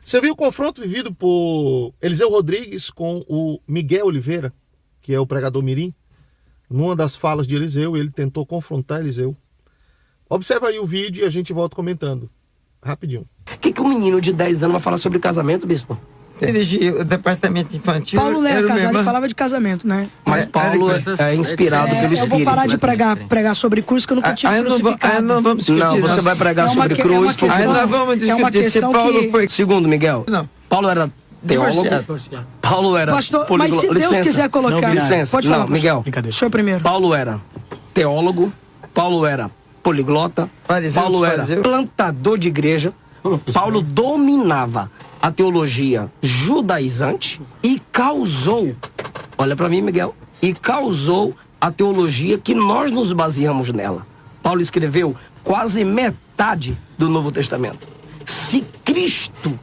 Você viu o confronto vivido por Eliseu Rodrigues com o Miguel Oliveira, que é o pregador mirim? Numa das falas de Eliseu, ele tentou confrontar Eliseu. Observa aí o vídeo e a gente volta comentando. Rapidinho. O que um menino de 10 anos vai falar sobre casamento, bispo? Dirigi o departamento infantil. Paulo não era casado e falava de casamento, né? Mas Paulo é inspirado pelo Espírito. Eu vou parar de pregar sobre cruz, que eu nunca tive crucificado. Não vamos discutir. Não, você vai pregar sobre cruz. Aí nós vamos discutir se Paulo foi... Segundo, Miguel, Não. Paulo era teólogo. Paulo era Pastor, mas se Deus quiser colocar... Licença. Pode falar, não, Miguel. o senhor primeiro. Paulo era teólogo. Paulo era poliglota. Paulo era plantador de igreja. Paulo dominava a teologia judaizante e causou, olha para mim, Miguel, e causou a teologia que nós nos baseamos nela. Paulo escreveu quase metade do Novo Testamento. Se Cristo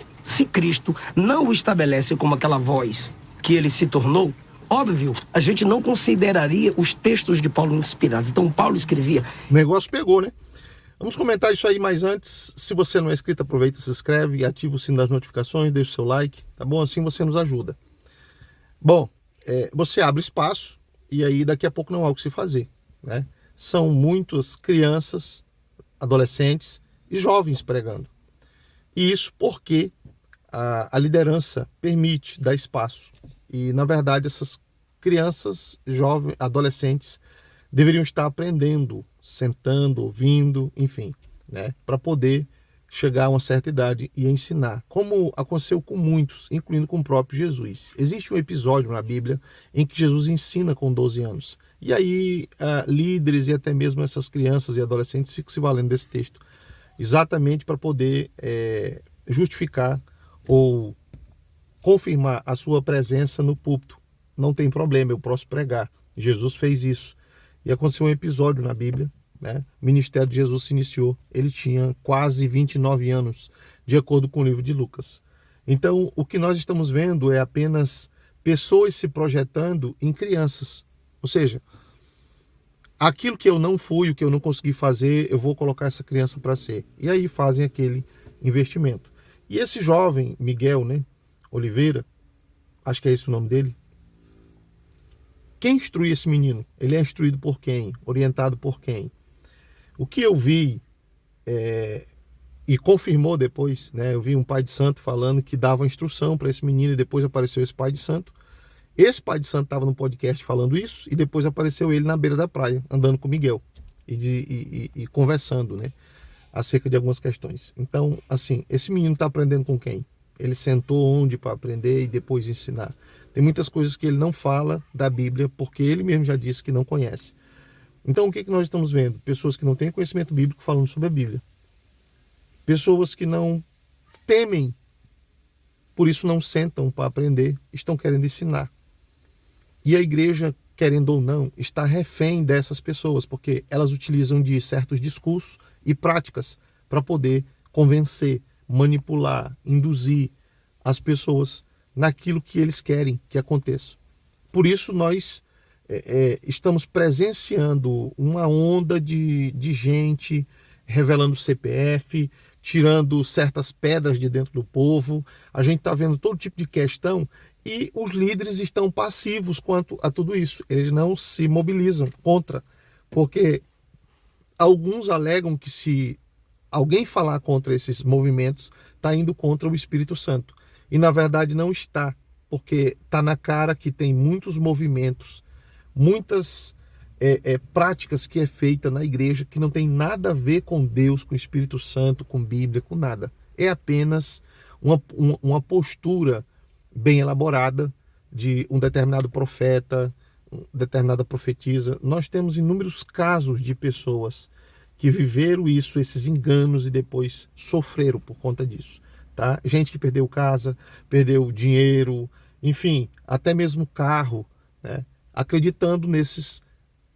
não o estabelece como aquela voz que ele se tornou, óbvio, a gente não consideraria os textos de Paulo inspirados. Então Paulo escrevia. O negócio pegou, né? Vamos comentar isso aí, mas antes, se você não é inscrito, aproveita, se inscreve e ativa o sino das notificações, deixa o seu like, tá bom? Assim você nos ajuda. Bom, você abre espaço e aí daqui a pouco não há o que se fazer, né? São muitas crianças, adolescentes e jovens pregando. E isso porque a liderança permite, dá espaço. E, na verdade, essas crianças, jovens, adolescentes, deveriam estar aprendendo, sentando, ouvindo, enfim, né, para poder chegar a uma certa idade e ensinar, como aconteceu com muitos, incluindo com o próprio Jesus. Existe um episódio na Bíblia em que Jesus ensina com 12 anos. E aí, líderes e até mesmo essas crianças e adolescentes ficam se valendo desse texto, exatamente para poder justificar ou confirmar a sua presença no púlpito. Não tem problema, eu posso pregar. Jesus fez isso. E aconteceu um episódio na Bíblia, né? O ministério de Jesus se iniciou. Ele tinha quase 29 anos, de acordo com o livro de Lucas. Então, o que nós estamos vendo é apenas pessoas se projetando em crianças. Ou seja, aquilo que eu não fui, o que eu não consegui fazer, eu vou colocar essa criança para ser. E aí fazem aquele investimento. E esse jovem, Miguel, né, Oliveira, acho que é esse o nome dele. Quem instrui esse menino? Ele é instruído por quem? Orientado por quem? O que eu vi, e confirmou depois, né? Eu vi um pai de santo falando que dava instrução para esse menino e depois apareceu esse pai de santo. Esse pai de santo estava no podcast falando isso e depois apareceu ele na beira da praia, andando com Miguel e conversando, né? Acerca de algumas questões. Então, assim, esse menino está aprendendo com quem? Ele sentou onde para aprender e depois ensinar? Tem muitas coisas que ele não fala da Bíblia, porque ele mesmo já disse que não conhece. Então, o que nós estamos vendo? Pessoas que não têm conhecimento bíblico falando sobre a Bíblia. Pessoas que não temem, por isso não sentam para aprender, estão querendo ensinar. E a igreja, querendo ou não, está refém dessas pessoas, porque elas utilizam de certos discursos e práticas para poder convencer, manipular, induzir as pessoas naquilo que eles querem que aconteça. Por isso nós estamos presenciando uma onda de gente revelando CPF, tirando certas pedras de dentro do povo. A gente está vendo todo tipo de questão e os líderes estão passivos quanto a tudo isso. Eles não se mobilizam contra, porque alguns alegam que se alguém falar contra esses movimentos, está indo contra o Espírito Santo. E na verdade não está, porque está na cara que tem muitos movimentos, muitas práticas que é feita na igreja que não tem nada a ver com Deus, com o Espírito Santo, com Bíblia, com nada. É apenas uma postura bem elaborada de um determinado profeta, determinada profetisa. Nós temos inúmeros casos de pessoas que viveram isso, esses enganos e depois sofreram por conta disso. Tá? Gente que perdeu casa, perdeu dinheiro, enfim, até mesmo carro, né? Acreditando nesses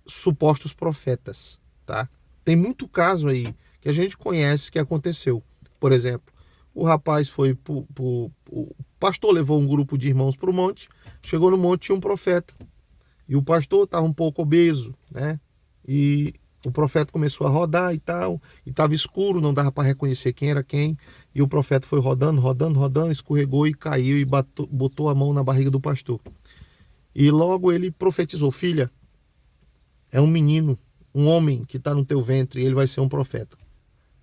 supostos profetas. Tá? Tem muito caso aí que a gente conhece que aconteceu. Por exemplo, o rapaz foi, o pastor levou um grupo de irmãos para o monte, chegou no monte, tinha um profeta. E o pastor estava um pouco obeso, né? E O profeta começou a rodar e tal, e estava escuro, não dava para reconhecer quem era quem. E o profeta foi rodando, escorregou e caiu e botou a mão na barriga do pastor. E logo ele profetizou: filha, é um menino, um homem que está no teu ventre, e ele vai ser um profeta.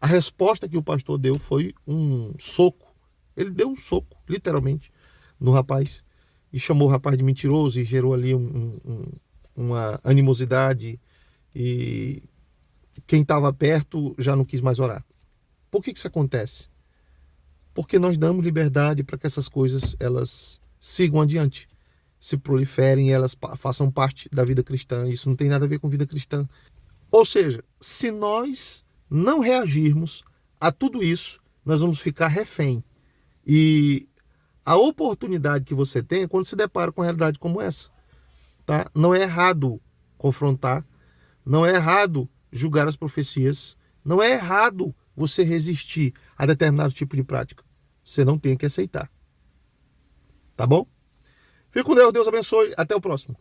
A resposta que o pastor deu foi um soco. Ele deu um soco, literalmente, no rapaz, e chamou o rapaz de mentiroso, e gerou ali uma animosidade, e quem estava perto já não quis mais orar. Por que isso acontece? Porque nós damos liberdade para que essas coisas elas sigam adiante, se proliferem, elas façam parte da vida cristã. Isso não tem nada a ver com vida cristã. Ou seja, se nós não reagirmos a tudo isso, nós vamos ficar refém. E a oportunidade que você tem é quando se depara com uma realidade como essa. Tá? Não é errado confrontar, não é errado julgar as profecias, não é errado você resistir a determinado tipo de prática. Você não tem que aceitar. Tá bom? Fique com Deus, Deus abençoe. Até o próximo.